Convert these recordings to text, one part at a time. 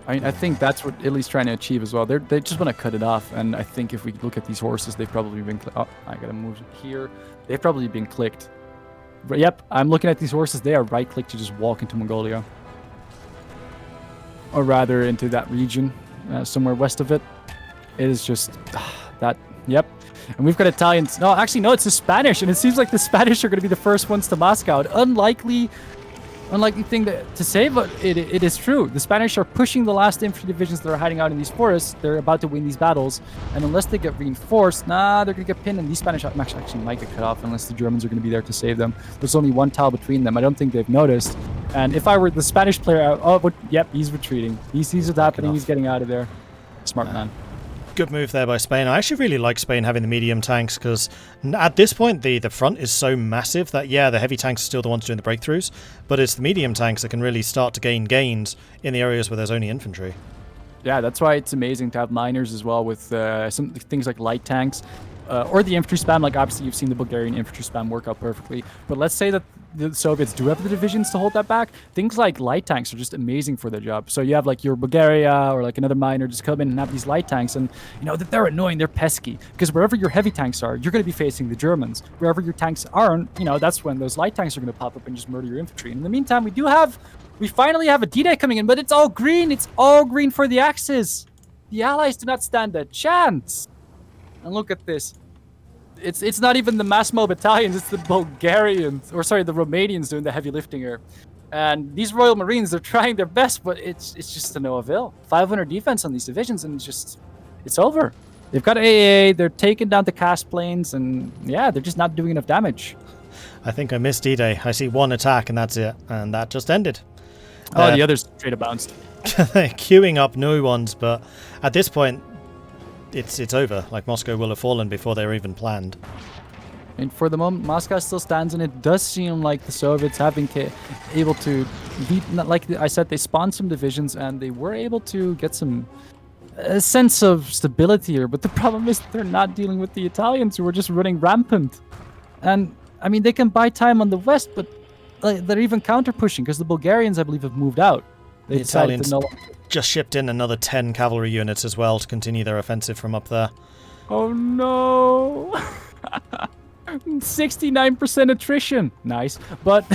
I think that's what Italy's trying to achieve as well. They just want to cut it off, and I think if we look at these horses, they've probably been. Oh, I gotta move here. They've probably been clicked. But yep, I'm looking at these horses. They are right-clicked to just walk into Mongolia, or rather into that region, somewhere west of it. It is just that. Yep. And we've got Italians. No, actually, no, it's the Spanish, and it seems like the Spanish are going to be the first ones to Moscow. Unlikely thing to say, but it is true. The Spanish are pushing the last infantry divisions that are hiding out in these forests. They're about to win these battles, and unless they get reinforced, they're going to get pinned, and these Spanish actually might get cut off unless the Germans are going to be there to save them. There's only one tile between them. I don't think they've noticed. And if I were the Spanish player, yep, he's retreating. He sees what's happening. He's getting out of there. Smart man. Good move there by Spain. I actually really like Spain having the medium tanks because at this point the front is so massive that the heavy tanks are still the ones doing the breakthroughs, but it's the medium tanks that can really start to gain gains in the areas where there's only infantry. Yeah, that's why it's amazing to have miners as well with some things like light tanks or the infantry spam. Like obviously you've seen the Bulgarian infantry spam work out perfectly, but let's say that the Soviets do have the divisions to hold that back. Things like light tanks are just amazing for their job. So you have like your Bulgaria or like another miner just come in and have these light tanks, and that they're annoying, they're pesky, because wherever your heavy tanks are, you're going to be facing the Germans. Wherever your tanks aren't, that's when those light tanks are going to pop up and just murder your infantry. And in the meantime, we finally have a D-Day coming in, but it's all green. It's all green for the Axis. The Allies do not stand a chance. And look at this. It's not even the Massimo battalions, it's the Bulgarians, the Romanians doing the heavy lifting here. And these Royal Marines, they're trying their best, but it's just to no avail. 500 defense on these divisions, and it's over. They've got AA, they're taking down the cast planes, and they're just not doing enough damage. I think I missed D-Day. I see one attack, and that's it. And that just ended. The others straight up bounced. Queuing up new ones, but at this point, it's over. Like, Moscow will have fallen before they were even planned. And for the moment, Moscow still stands, and it does seem like the Soviets have been able to beat, like I said, they spawned some divisions, and they were able to get a sense of stability here. But the problem is they're not dealing with the Italians, who are just running rampant. And, I mean, they can buy time on the west, but they're even counter-pushing, because the Bulgarians, I believe, have moved out. The Italians just shipped in another 10 cavalry units as well to continue their offensive from up there. Oh no! 69% attrition. Nice. But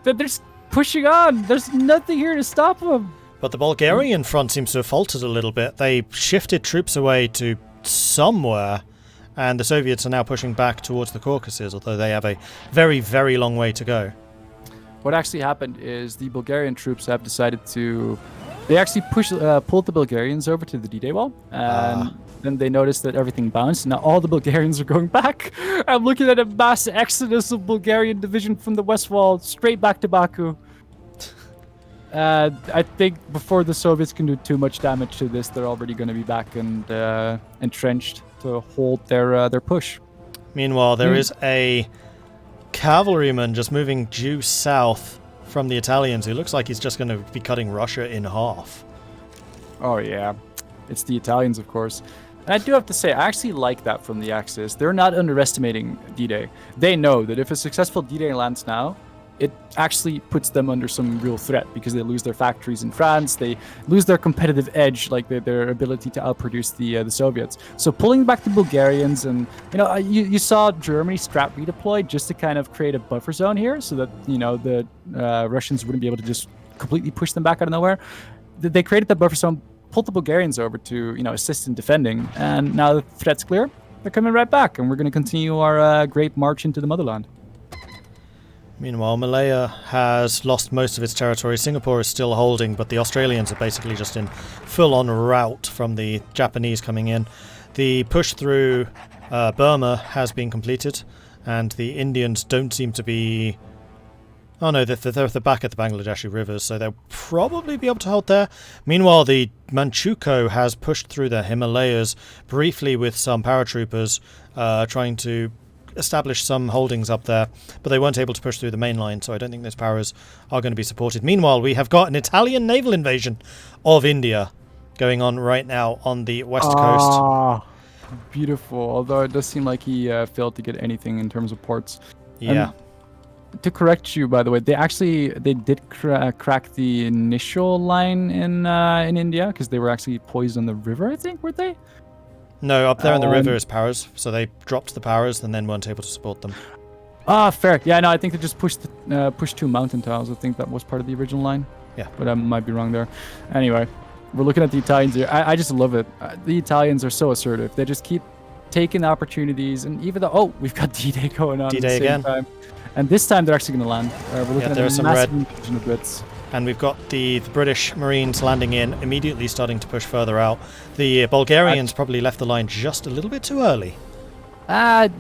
they're just pushing on. There's nothing here to stop them. But the Bulgarian front seems to have faltered a little bit. They shifted troops away to somewhere, and the Soviets are now pushing back towards the Caucasus, although they have a very, very long way to go. What actually happened is the Bulgarian troops have decided to... They actually pulled the Bulgarians over to the D-Day wall, and then they noticed that everything bounced. Now all the Bulgarians are going back. I'm looking at a mass exodus of Bulgarian division from the west wall straight back to Baku. I think before the Soviets can do too much damage to this, they're already going to be back and entrenched to hold their push. Meanwhile, there is a cavalryman just moving due south from the Italians, who looks like he's just going to be cutting Russia in half. Oh yeah, it's the Italians, of course. And I do have to say, I actually like that from the Axis. They're not underestimating D-Day. They know that if a successful D-Day lands now, it actually puts them under some real threat, because they lose their factories in France, they lose their competitive edge, like their ability to outproduce the Soviets. So pulling back the Bulgarians, and you saw Germany strat redeploy just to kind of create a buffer zone here, so that the Russians wouldn't be able to just completely push them back out of nowhere. They created that buffer zone, pulled the Bulgarians over to assist in defending, and now the threat's clear. They're coming right back, and we're going to continue our great march into the motherland. Meanwhile, Malaya has lost most of its territory. Singapore is still holding, but the Australians are basically just in full-on rout from the Japanese coming in. The push through Burma has been completed, and the Indians don't seem to be... Oh no, they're at the back of the Bangladeshi rivers, so they'll probably be able to hold there. Meanwhile, the Manchukuo has pushed through the Himalayas briefly with some paratroopers trying to establish some holdings up there, but they weren't able to push through the main line, so I don't think those powers are going to be supported. Meanwhile, we have got an Italian naval invasion of India going on right now on the west coast. Beautiful, although it does seem like he failed to get anything in terms of ports. Yeah. To correct you, by the way, they did crack the initial line in India because they were actually poised on the river. I think were they? No, up there in the river is powers, so they dropped the powers and then weren't able to support them. Ah, fair. Yeah, no, I think they just pushed 2 mountain tiles. I think that was part of the original line. Yeah, but I might be wrong there. Anyway, we're looking at the Italians here. I just love it. The Italians are so assertive. They just keep taking opportunities, and even though we've got D-Day going on D-Day at the same again. time. And this time they're actually going to land. We're looking at a massive invasion of Brits. And we've got the British Marines landing in, immediately starting to push further out. The Bulgarians probably left the line just a little bit too early.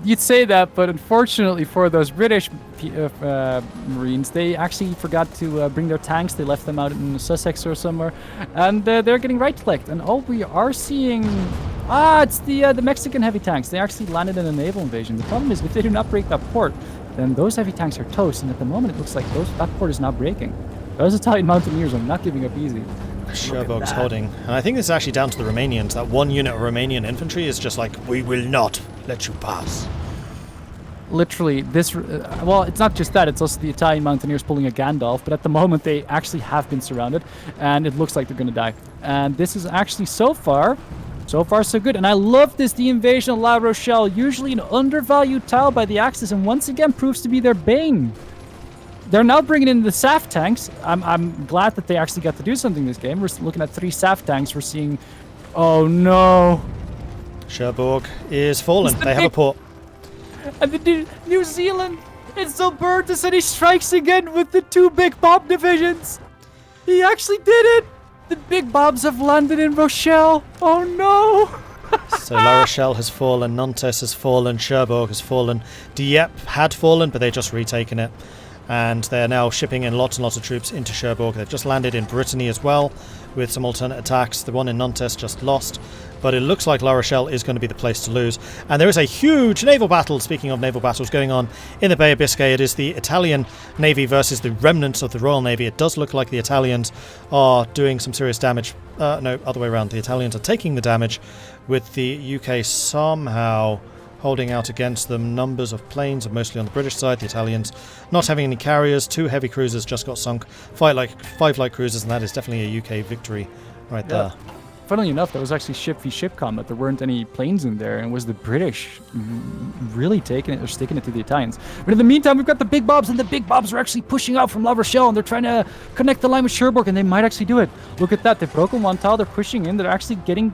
You'd say that, but unfortunately for those British Marines, they actually forgot to bring their tanks. They left them out in Sussex or somewhere, and they're getting right-clicked. And we are seeing... it's the Mexican heavy tanks. They actually landed in a naval invasion. The problem is, if they do not break that port, then those heavy tanks are toast. And at the moment, it looks like that port is not breaking. Those Italian mountaineers are not giving up easy. Cherbourg's holding. And I think this is actually down to the Romanians. That one unit of Romanian infantry is just like, we will not let you pass. Literally, this... well, it's not just that. It's also the Italian mountaineers pulling a Gandalf. But at the moment, they actually have been surrounded. And it looks like they're going to die. And this is actually so far, so good. And I love this, the invasion of La Rochelle. Usually an undervalued tile by the Axis. And once again, proves to be their bane. They're now bringing in the SAF tanks. I'm glad that they actually got to do something this game. We're looking at 3 SAF tanks. We're seeing... Oh, no. Cherbourg is fallen. They have a port. And the New Zealand, it's Albertus, and he strikes again with the 2 Big Bob divisions. He actually did it. The Big Bobs have landed in Rochelle. Oh, no. So La Rochelle has fallen. Nantes has fallen. Cherbourg has fallen. Dieppe had fallen, but they've just retaken it. And they're now shipping in lots and lots of troops into Cherbourg. They've just landed in Brittany as well, with some alternate attacks. The one in Nantes just lost, but it looks like La Rochelle is going to be the place to lose. And there is a huge naval battle, speaking of naval battles, going on in the Bay of Biscay. It is the Italian Navy versus the remnants of the Royal Navy. It does look like the Italians are doing some serious damage. No, other way around. The Italians are taking the damage, with the UK somehow holding out against them. Numbers of planes are mostly on the British side. The Italians not having any carriers. 2 heavy cruisers just got sunk. 5 light cruisers, and that is definitely a UK victory right there. Funnily enough, that was actually ship v ship combat. There weren't any planes in there, and it was the British really taking it or sticking it to the Italians. But in the meantime, we've got the Big Bobs, and the Big Bobs are actually pushing out from La Rochelle, and they're trying to connect the line with Cherbourg, and they might actually do it. Look at that. They've broken one tile. They're pushing in. They're actually getting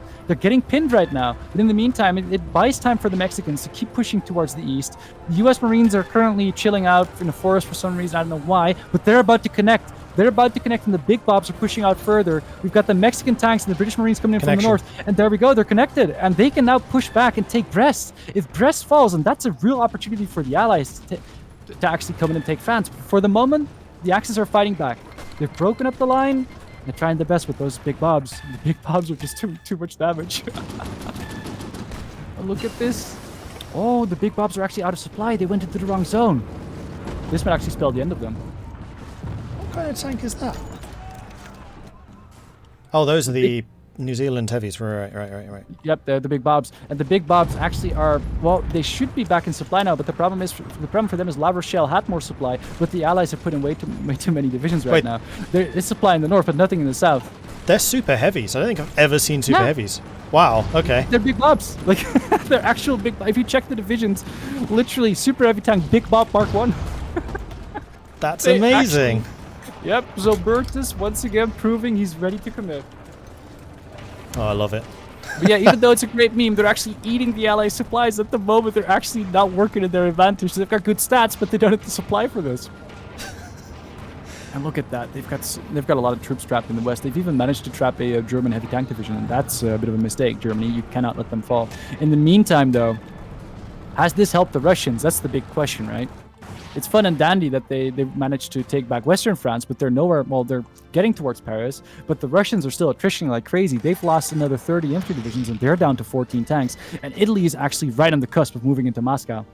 pinned right now. But in the meantime, it buys time for the Mexicans to keep pushing towards the east. The U.S. Marines are currently chilling out in the forest for some reason. I don't know why, but they're about to connect. They're about to connect, and the Big Bobs are pushing out further. We've got the Mexican tanks and the British Marines coming in from the north. And there we go. They're connected. And they can now push back and take Brest. If Brest falls, and that's a real opportunity for the Allies to actually come in and take France. For the moment, the Axis are fighting back. They've broken up the line. They're trying their best with those Big Bobs. The Big Bobs are just too much damage. Look at this. Oh, the Big Bobs are actually out of supply. They went into the wrong zone. This might actually spell the end of them. What kind of tank is that? Oh, those are the New Zealand heavies. Right. Yep, they're the Big Bobs. And the Big Bobs actually are, well, they should be back in supply now, but the problem for them is La Rochelle had more supply, but the Allies have put in way too many divisions right now. There's supply in the north, but nothing in the south. They're super heavies. I don't think I've ever seen super heavies. Wow, okay. They're Big Bobs. Like, they're actual Big Bobs. If you check the divisions, literally super heavy tank Big Bob Mark 1. That's amazing. Actually, yep, so Bertus once again proving he's ready to commit. Oh, I love it. But yeah, even though it's a great meme, they're actually eating the Allies' supplies at the moment. They're actually not working in their advantage. They've got good stats, but they don't have the supply for this. And look at that. They've got a lot of troops trapped in the west. They've even managed to trap a German heavy tank division, and that's a bit of a mistake, Germany. You cannot let them fall. In the meantime, though, has this helped the Russians? That's the big question, right? It's fun and dandy that they managed to take back Western France, but they're nowhere. Well, they're getting towards Paris, but the Russians are still attritioning like crazy. They've lost another 30 infantry divisions, and they're down to 14 tanks. And Italy is actually right on the cusp of moving into Moscow,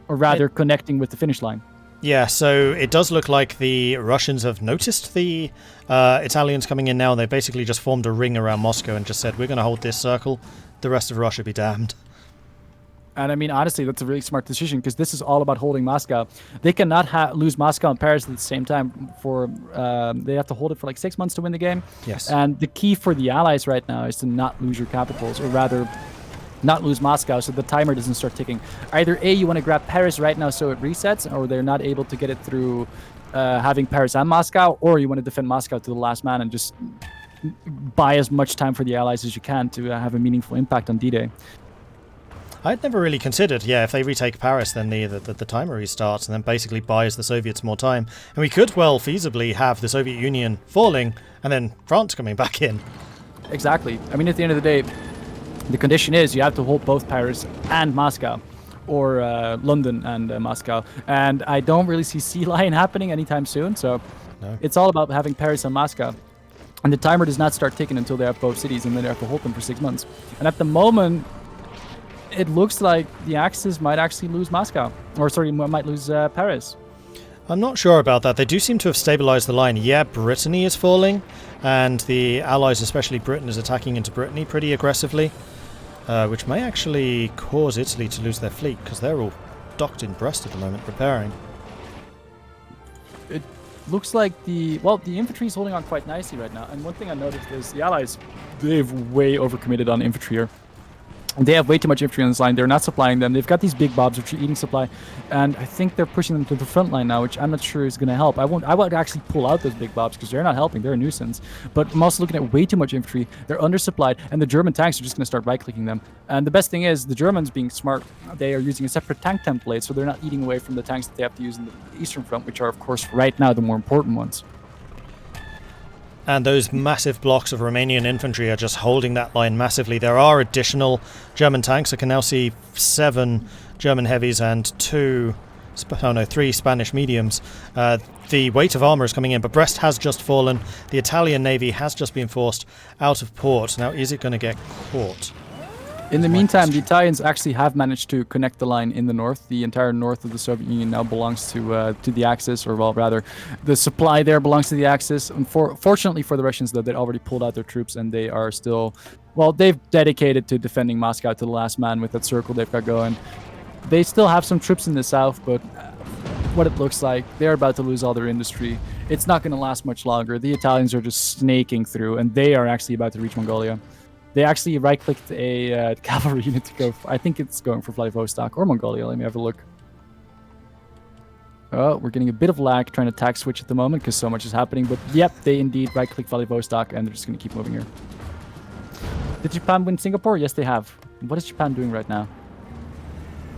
or rather connecting with the finish line. Yeah, so it does look like the Russians have noticed the Italians coming in now. They basically just formed a ring around Moscow and just said, we're going to hold this circle. The rest of Russia be damned. And I mean, honestly, that's a really smart decision because this is all about holding Moscow. They cannot lose Moscow and Paris at the same time. They have to hold it for like 6 months to win the game. Yes. And the key for the Allies right now is to not lose your capitals, or rather, not lose Moscow, so the timer doesn't start ticking. Either A, you want to grab Paris right now so it resets, or they're not able to get it through having Paris and Moscow, or you want to defend Moscow to the last man and just buy as much time for the Allies as you can to have a meaningful impact on D-Day. I'd never really considered, if they retake Paris, then the timer restarts and then basically buys the Soviets more time. And we could well feasibly have the Soviet Union falling and then France coming back in. Exactly. I mean, at the end of the day, the condition is you have to hold both Paris and Moscow, or London and Moscow. And I don't really see Sea Lion happening anytime soon, so No. it's all about having Paris and Moscow. And the timer does not start ticking until they have both cities, and then they have to hold them for 6 months. And at the moment, it looks like the Axis might actually lose Moscow. Or, sorry, might lose Paris. I'm not sure about that. They do seem to have stabilised the line. Yeah, Brittany is falling, and the Allies, especially Britain, is attacking into Brittany pretty aggressively, which may actually cause Italy to lose their fleet, because they're all docked in Brest at the moment, preparing. It looks like the infantry is holding on quite nicely right now. And one thing I noticed is the Allies, they've way overcommitted on infantry here. They have way too much infantry on this line. They're not supplying them. They've got these big bobs which are eating supply, and I think they're pushing them to the front line now, which I'm not sure is going to help. I would actually pull out those big bobs because they're not helping. They're a nuisance. But I'm also looking at way too much infantry. They're undersupplied, and the German tanks are just going to start right-clicking them. And the best thing is, the Germans, being smart, they are using a separate tank template, so they're not eating away from the tanks that they have to use in the Eastern Front, which are, of course, right now the more important ones. And those massive blocks of Romanian infantry are just holding that line massively. There are additional German tanks. I can now see 7 German heavies and 3 Spanish mediums. The weight of armour is coming in, but Brest has just fallen. The Italian navy has just been forced out of port. Now, is it going to get caught? In the meantime, the Italians actually have managed to connect the line in the north. The entire north of the Soviet Union now belongs to the Axis, or well, rather, the supply there belongs to the Axis. Fortunately for the Russians, though, they'd already pulled out their troops, and they are still, they've dedicated to defending Moscow to the last man with that circle they've got going. They still have some troops in the south, but what it looks like, they're about to lose all their industry. It's not going to last much longer. The Italians are just snaking through, and they are actually about to reach Mongolia. They actually right-clicked a cavalry unit to go. I think it's going for Vladivostok or Mongolia. Let me have a look. Oh, we're getting a bit of lag trying to tack switch at the moment because so much is happening. But yep, they indeed right-click Vladivostok, and they're just going to keep moving here. Did Japan win Singapore? Yes, they have. What is Japan doing right now?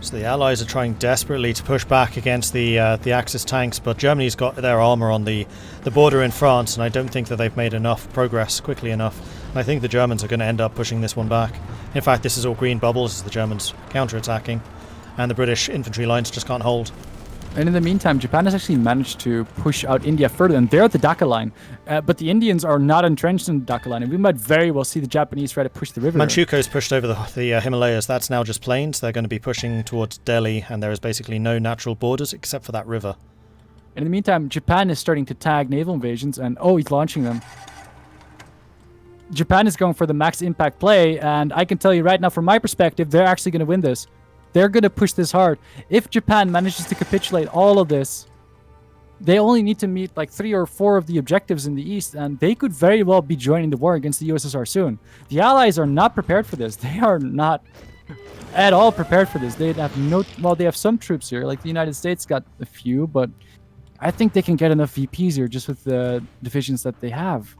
So the Allies are trying desperately to push back against the Axis tanks, but Germany's got their armour on the border in France, and I don't think that they've made enough progress quickly enough. And I think the Germans are going to end up pushing this one back. In fact, this is all green bubbles as the Germans counter-attacking, and the British infantry lines just can't hold. And in the meantime, Japan has actually managed to push out India further, and they're at the Dhaka line. But the Indians are not entrenched in the Dhaka line, and we might very well see the Japanese try to push the river. Manchukuo's pushed over the Himalayas. That's now just plains. They're going to be pushing towards Delhi, and there is basically no natural borders except for that river. And in the meantime, Japan is starting to tag naval invasions, and he's launching them. Japan is going for the max impact play, and I can tell you right now, from my perspective, they're actually going to win this. They're going to push this hard. If Japan manages to capitulate all of this, they only need to meet like 3 or 4 of the objectives in the east, and they could very well be joining the war against the USSR soon. The Allies are not prepared for this. They are not at all prepared for this. They have they have some troops here, like the United States got a few, but I think they can get enough VPs here just with the divisions that they have.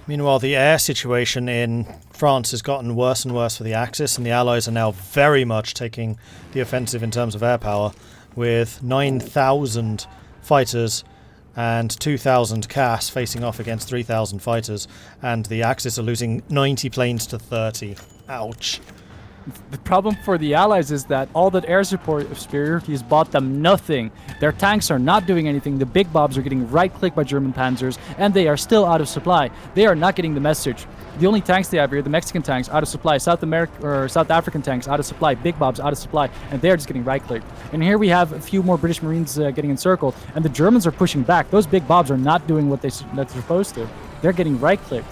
Meanwhile, the air situation in France has gotten worse and worse for the Axis, and the Allies are now very much taking the offensive in terms of air power, with 9,000 fighters and 2,000 CAS facing off against 3,000 fighters, and the Axis are losing 90 planes to 30. Ouch. The problem for the Allies is that all that air support of superiority has bought them nothing. Their tanks are not doing anything. The big bobs are getting right-clicked by German panzers, and they are still out of supply. They are not getting the message. The only tanks they have here, the Mexican tanks, out of supply. South African tanks, out of supply. Big bobs, out of supply. And they're just getting right-clicked. And here we have a few more British Marines getting encircled, and the Germans are pushing back. Those big bobs are not doing what they're supposed to. They're getting right-clicked.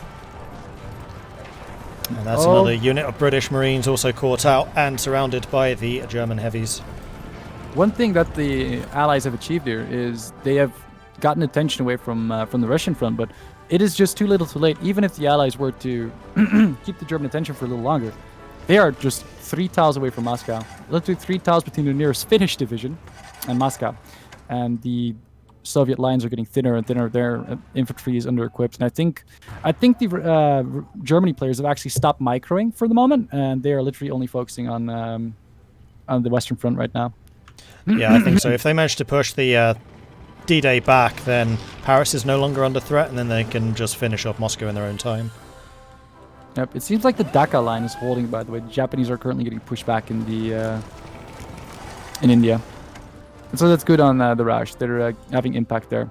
And that's another unit of British Marines also caught out and surrounded by the German heavies. One thing that the Allies have achieved here is they have gotten attention away from the Russian front, but it is just too little too late. Even if the Allies were to keep the German attention for a little longer, they are just 3 tiles away from Moscow. Literally 3 tiles between the nearest Finnish division and Moscow. And the Soviet lines are getting thinner and thinner. Their infantry is under-equipped. And I think the Germany players have actually stopped microing for the moment, and they are literally only focusing on the Western Front right now. Yeah, I think so. If they manage to push the D-Day back, then Paris is no longer under threat, and then they can just finish up Moscow in their own time. Yep, it seems like the Dhaka line is holding, by the way. The Japanese are currently getting pushed back in the in India. And so that's good on the Raj. They're having impact there.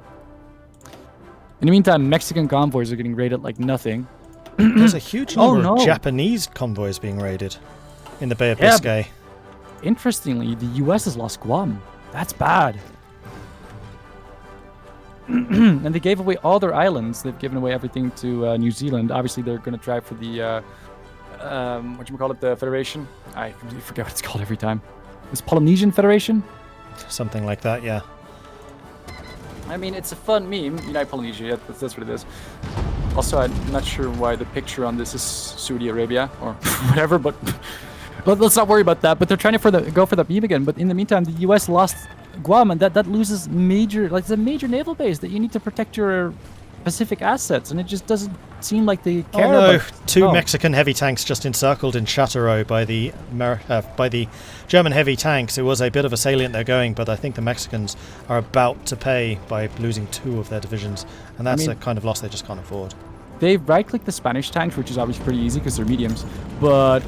In the meantime, Mexican convoys are getting raided like nothing. There's a huge number of Japanese convoys being raided in the Bay of Biscay. Interestingly, the US has lost Guam. That's bad. And they gave away all their islands. They've given away everything to New Zealand. Obviously, they're going to try for the the Federation. I completely forget what it's called every time. It's Polynesian Federation? Something like that, yeah. I mean, it's a fun meme. Unite Polynesia, yeah, that's what it is. Also, I'm not sure why the picture on this is Saudi Arabia or whatever, but let's not worry about that. But they're trying to go for the meme again. But in the meantime, the US lost Guam, and that loses it's a major naval base that you need to protect your Pacific assets, and it just doesn't seem like they care. Oh no! Two Mexican heavy tanks just encircled in Châteauroux by the German heavy tanks. It was a bit of a salient they're going, but I think the Mexicans are about to pay by losing 2 of their divisions, and that's a kind of loss they just can't afford. They right-clicked the Spanish tanks, which is obviously pretty easy because they're mediums, but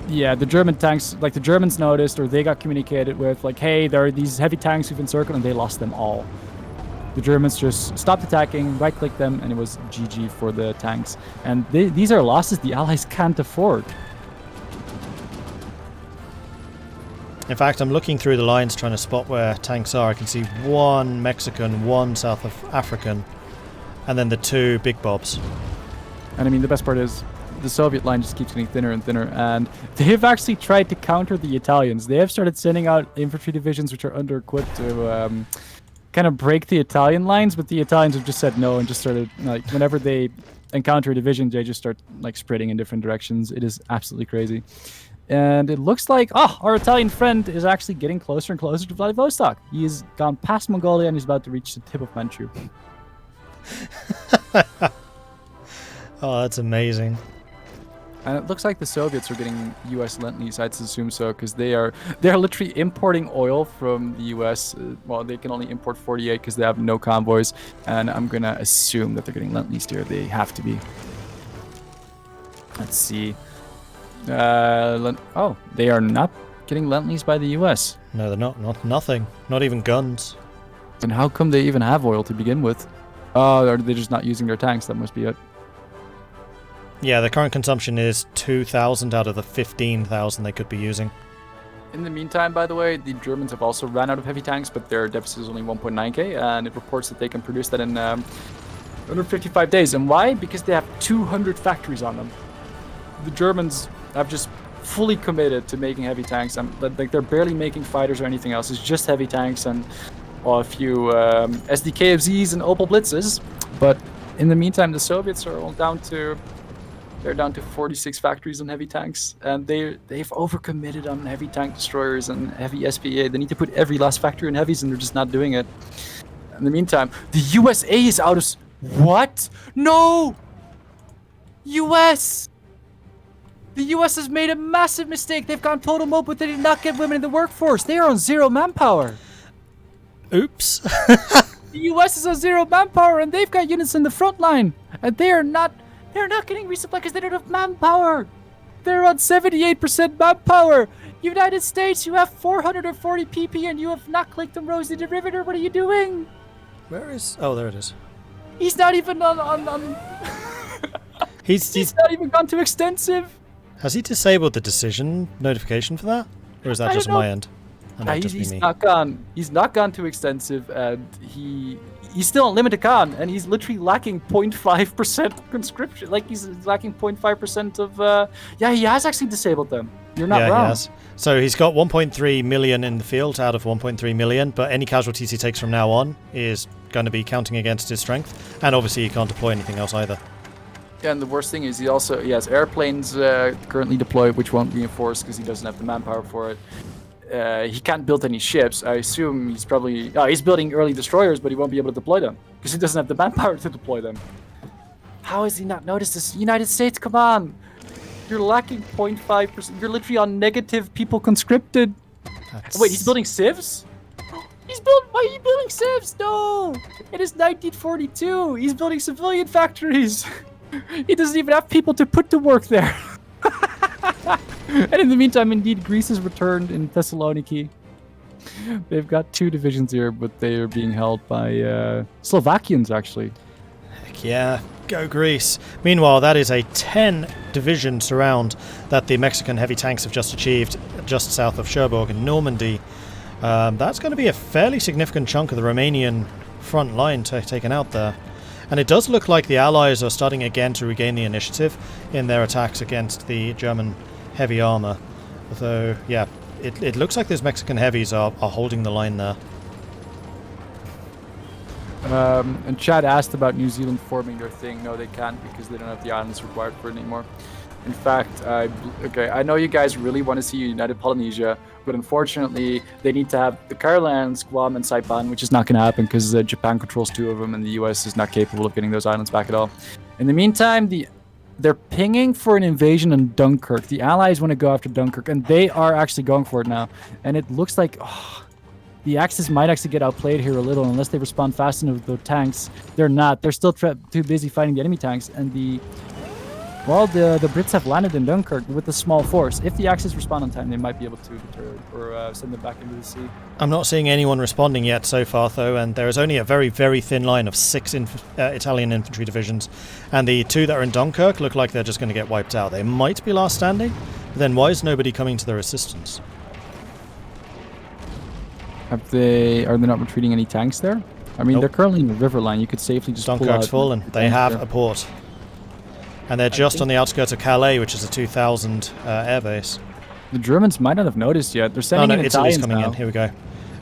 yeah, the German tanks, like the Germans noticed, or they got communicated with, like, hey, there are these heavy tanks we've encircled, and they lost them all. The Germans just stopped attacking, right-clicked them, and it was GG for the tanks. And these are losses the Allies can't afford. In fact, I'm looking through the lines trying to spot where tanks are. I can see 1 Mexican, 1 South African, and then the 2 big bobs. And I mean, the best part is the Soviet line just keeps getting thinner and thinner, and they've actually tried to counter the Italians. They have started sending out infantry divisions which are under-equipped to kind of break the Italian lines, but the Italians have just said no and just started, like, whenever they encounter a division, they just start, like, spreading in different directions. It is absolutely crazy. And it looks like, our Italian friend is actually getting closer and closer to Vladivostok. He's gone past Mongolia and he's about to reach the tip of Manchu. Oh, that's amazing. And it looks like the Soviets are getting U.S. Lend-Lease, I'd assume so, because they're literally importing oil from the U.S. Well, they can only import 48 because they have no convoys, and I'm going to assume that they're getting Lend-Leased here. They have to be. Let's see. They are not getting Lend-Leased by the U.S. No, they're not. Nothing. Not even guns. And how come they even have oil to begin with? Oh, they're just not using their tanks. That must be it. Yeah, the current consumption is 2,000 out of the 15,000 they could be using. In the meantime, by the way, the Germans have also ran out of heavy tanks, but their deficit is only 1.9k, and it reports that they can produce that in under 55 days. And why? Because they have 200 factories on them. The Germans have just fully committed to making heavy tanks. Like, they're barely making fighters or anything else. It's just heavy tanks and a few SDKFZs and Opel Blitzes. But in the meantime, the Soviets are all down to 46 factories on heavy tanks, and they've overcommitted on heavy tank destroyers and heavy SPA. They need to put every last factory in heavies, and they're just not doing it. In the meantime, the USA is out of... What? No! US! The US has made a massive mistake. They've gone total mode, but they did not get women in the workforce. They are on 0 manpower. Oops. The US is on 0 manpower, and they've got units in the front line, and they're not getting resupply because they don't have manpower. They're on 78% manpower. United States, you have 440 PP and you have not clicked on Rosie the Riveter. What are you doing? Where is... Oh, there it is. He's not even on... He's not even gone to extensive. Has he disabled the decision notification for that? Or is that just my end? That might just be He's me. not gone. He's not gone too extensive, and he's still unlimited con, and he's literally lacking 0.5% conscription. Like he's lacking 0.5% of. Yeah, he has actually disabled them. You're not wrong. He has. So he's got 1.3 million in the field out of 1.3 million, but any casualties he takes from now on is going to be counting against his strength, and obviously he can't deploy anything else either. Yeah, and the worst thing is he has airplanes currently deployed, which won't reinforce because he doesn't have the manpower for it. He can't build any ships. I assume he's probably he's building early destroyers, but he won't be able to deploy them because he doesn't have the manpower to deploy them. How has he not noticed this? United States, come on! You're lacking 0.5%. You're literally on negative people conscripted. Wait, he's building civs? Why are you building civs? No! It is 1942. He's building civilian factories. He doesn't even have people to put to work there. And in the meantime, indeed, Greece has returned in Thessaloniki. They've got 2 divisions here, but they are being held by Slovakians, actually. Heck yeah, go Greece. Meanwhile, that is a 10-division surround that the Mexican heavy tanks have just achieved just south of Cherbourg in Normandy. That's going to be a fairly significant chunk of the Romanian front line taken out there. And it does look like the Allies are starting again to regain the initiative in their attacks against the German heavy armour. Although, yeah, it looks like those Mexican heavies are holding the line there. And Chad asked about New Zealand forming their thing. No, they can't because they don't have the islands required for it anymore. In fact, I know you guys really want to see United Polynesia, but unfortunately, they need to have the Carol Islands, Guam, and Saipan, which is not going to happen because Japan controls 2 of them, and the US is not capable of getting those islands back at all. In the meantime, they're pinging for an invasion on Dunkirk. The Allies want to go after Dunkirk, and they are actually going for it now. And it looks like the Axis might actually get outplayed here a little unless they respond fast enough with the tanks. They're not. They're still too busy fighting the enemy tanks, and the Brits have landed in Dunkirk with a small force. If the Axis respond on time, they might be able to deter or send them back into the sea. I'm not seeing anyone responding yet so far, though, and there is only a very, very thin line of 6 Italian infantry divisions, and the 2 that are in Dunkirk look like they're just going to get wiped out. They might be last standing, but then why is nobody coming to their assistance? Are they not retreating any tanks there? I mean, Nope. They're currently in the river line. You could safely just pull out. Dunkirk's fallen. They have a port. And they're just on the outskirts of Calais, which is a 2,000 airbase. The Germans might not have noticed yet. They're sending in Italy's Italians coming now. in. Here we go.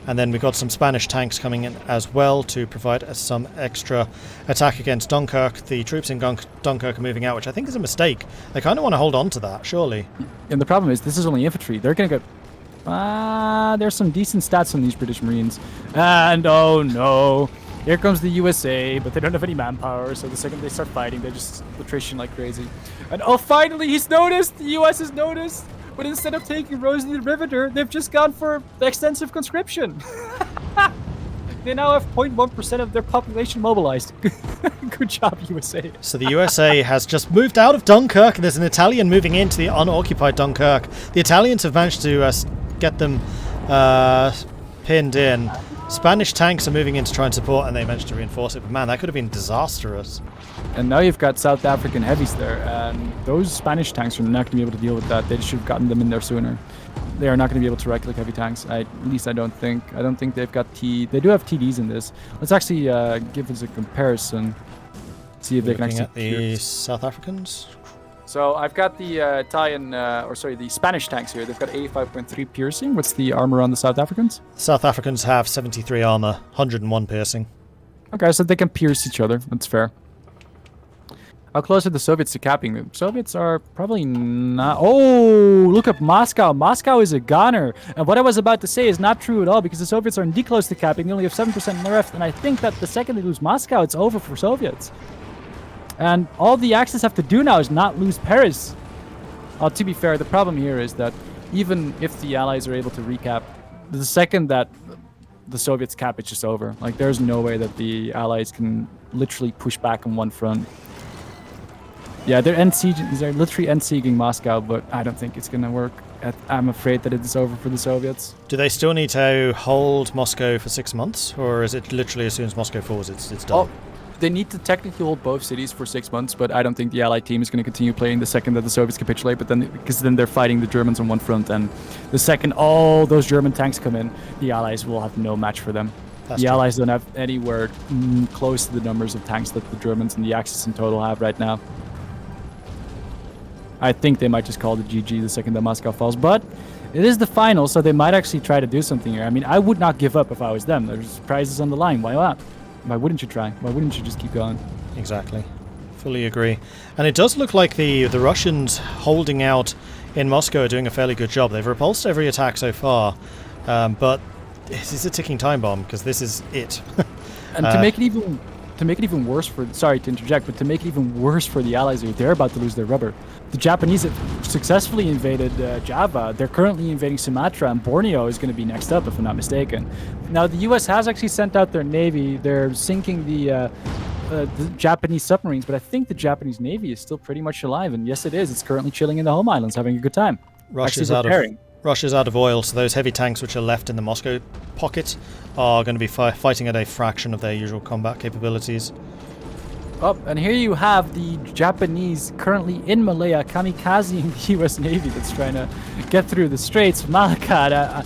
And then we've got some Spanish tanks coming in as well to provide some extra attack against Dunkirk. The troops in Dunkirk are moving out, which I think is a mistake. They kind of want to hold on to that, surely. And the problem is, this is only infantry. They're going to get... there's some decent stats on these British Marines. And oh no, here comes the USA, but they don't have any manpower, so the second they start fighting, they just attrition like crazy. And oh, finally, he's noticed! The US has noticed! But instead of taking Rosie the Riveter, they've just gone for extensive conscription. They now have 0.1% of their population mobilized. Good job, USA. So the USA has just moved out of Dunkirk, and there's an Italian moving into the unoccupied Dunkirk. The Italians have managed to get them pinned in. Spanish tanks are moving in to try and support, and they managed to reinforce it. But man, that could have been disastrous. And now you've got South African heavies there, and those Spanish tanks are not going to be able to deal with that. They should have gotten them in there sooner. They are not going to be able to right-click heavy tanks. At least I don't think. I don't think they've got They do have TDs in this. Let's actually give us a comparison. See if they can actually. Looking at the South Africans. So I've got the the Spanish tanks here. They've got 85.3 piercing. What's the armor on the South Africans? South Africans have 73 armor, 101 piercing. Okay, so they can pierce each other. That's fair. How close are the Soviets to capping? The Soviets are probably not... Oh, look at Moscow. Moscow is a goner. And what I was about to say is not true at all because the Soviets are indeed close to capping. They only have 7% left. And I think that the second they lose Moscow, it's over for Soviets. And all the Axis have to do now is not lose Paris. To be fair, the problem here is that even if the Allies are able to recap, the second that the Soviets cap, it's just over. Like, there's no way that the Allies can literally push back on one front. Yeah, they're literally end-sieging Moscow, but I don't think it's going to work. I'm afraid that it's over for the Soviets. Do they still need to hold Moscow for 6 months, or is it literally as soon as Moscow falls, it's done? They need to technically hold both cities for 6 months, but I don't think the Allied team is going to continue playing the second that the Soviets capitulate. But then, because then they're fighting the Germans on one front, and the second all those German tanks come in, the Allies will have no match for them. That's the true. Allies don't have anywhere close to the numbers of tanks that the Germans and the Axis in total have right now. I think they might just call the GG the second that Moscow falls, but it is the final, so they might actually try to do something here. I mean, I would not give up if I was them. There's prizes on the line. Why not? Why wouldn't you try? Why wouldn't you just keep going? Exactly. Fully agree. And it does look like the Russians holding out in Moscow are doing a fairly good job. They've repulsed every attack so far, but this is a ticking time bomb because this is it. And to make it even worse for, sorry to interject, but to make it even worse for the Allies, they're about to lose their rubber. The Japanese have successfully invaded Java. They're currently invading Sumatra, and Borneo is going to be next up, if I'm not mistaken. Now, the U.S. has actually sent out their navy. They're sinking the Japanese submarines, but I think the Japanese navy is still pretty much alive. And yes, it is. It's currently chilling in the home islands, having a good time. Russia's out of oil, so those heavy tanks which are left in the Moscow pocket are going to be fighting at a fraction of their usual combat capabilities. Oh, and here you have the Japanese currently in Malaya kamikazing the U.S. Navy that's trying to get through the Straits of Malacca.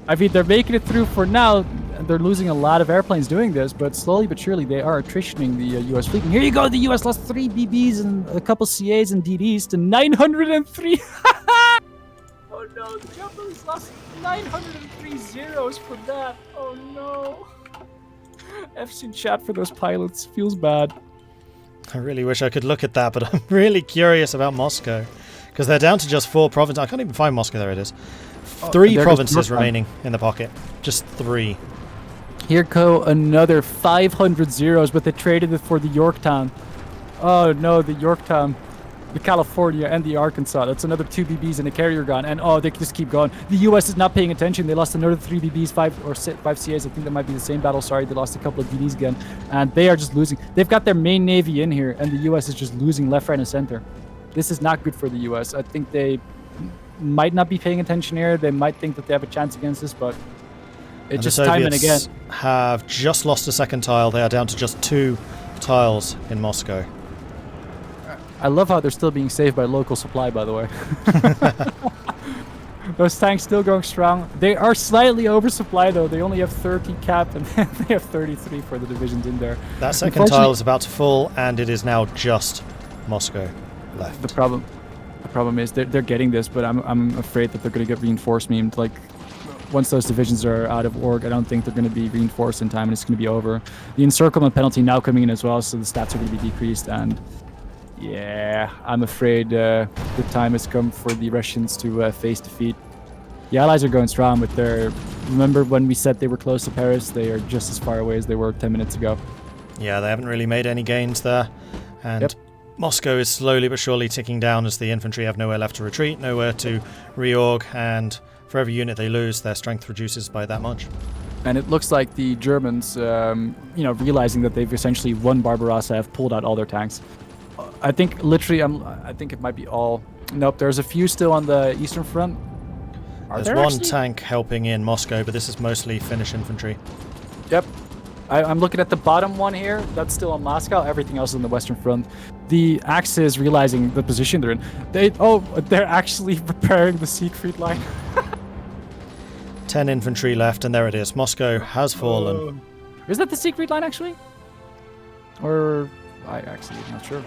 I mean, they're making it through for now. They're losing a lot of airplanes doing this, but slowly but surely they are attritioning the U.S. fleet. And here you go, the U.S. lost 3 BBs and a couple CAs and DDs to 903. Oh no, the Japanese lost 903 zeros for that. Oh no. F's in chat for those pilots. Feels bad. I really wish I could look at that, but I'm really curious about Moscow. Because they're down to just 4 provinces. I can't even find Moscow. There it is. 3 provinces remaining in the pocket. Just 3. Here go another 500 zeros, but they traded it for the Yorktown. Oh no, the Yorktown. The California and the Arkansas. That's another 2 BBs and a carrier gun. And oh, they just keep going. The U.S. is not paying attention. They lost another 3 BBs, 5 CAs. I think that might be the same battle. Sorry, they lost a couple of DDs again. And they are just losing. They've got their main navy in here, and the U.S. is just losing left, right, and center. This is not good for the U.S. I think they might not be paying attention here. They might think that they have a chance against this, but it's just time and again. Have just lost a second tile. They are down to just 2 tiles in Moscow. I love how they're still being saved by local supply, by the way. Those tanks still going strong. They are slightly oversupplied, though. They only have 30 cap, and they have 33 for the divisions in there. That second tile is about to fall, and it is now just Moscow left. The problem is they're getting this, but I'm afraid that they're going to get reinforced. Like, once those divisions are out of org, I don't think they're going to be reinforced in time, and it's going to be over. The encirclement penalty now coming in as well, so the stats are going to be decreased, and yeah, I'm afraid the time has come for the Russians to face defeat. The Allies are going strong, but remember when we said they were close to Paris? They are just as far away as they were 10 minutes ago. Yeah, they haven't really made any gains there. And Moscow is slowly but surely ticking down as the infantry have nowhere left to retreat, nowhere to reorg, and for every unit they lose, their strength reduces by that much. And it looks like the Germans, realizing that they've essentially won Barbarossa, have pulled out all their tanks. I think literally, I think it might be all. Nope, there's a few still on the eastern front. There's one tank helping in Moscow, but this is mostly Finnish infantry. Yep. I'm looking at the bottom one here. That's still on Moscow. Everything else is on the western front. The Axis, realizing the position they're in, they're actually preparing the Siegfried line. 10 infantry left, and there it is. Moscow has fallen. Is that the Siegfried line, actually? Or I actually am not sure.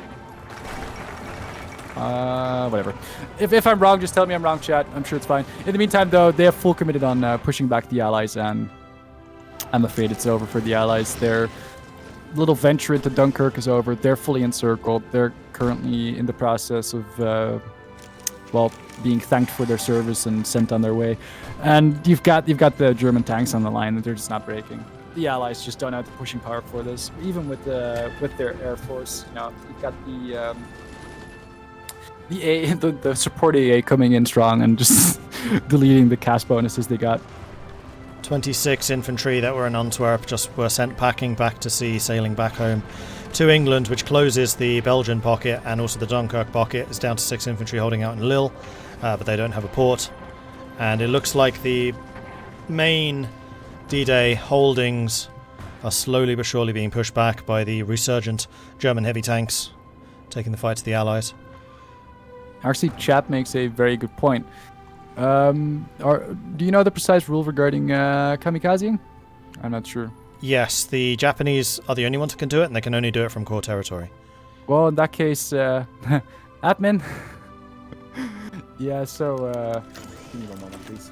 Whatever. If I'm wrong, just tell me I'm wrong, chat. I'm sure it's fine. In the meantime, though, they have full committed on pushing back the Allies, and I'm afraid it's over for the Allies. Their little venture into Dunkirk is over. They're fully encircled. They're currently in the process of, being thanked for their service and sent on their way. And you've got the German tanks on the line, and they're just not breaking. The Allies just don't have the pushing power for this, even with their air force. You've got the support AA coming in strong and just deleting the cast bonuses they got. 26 infantry that were in Antwerp just were sent packing back to sea, sailing back home to England, which closes the Belgian pocket, and also the Dunkirk pocket is down to 6 infantry holding out in Lille, but they don't have a port. And it looks like the main D-Day holdings are slowly but surely being pushed back by the resurgent German heavy tanks, taking the fight to the Allies. Actually, Chap makes a very good point. Do you know the precise rule regarding kamikazing? I'm not sure. Yes, the Japanese are the only ones that can do it, and they can only do it from core territory. Well, in that case, admin. Yeah, so give me one moment, please.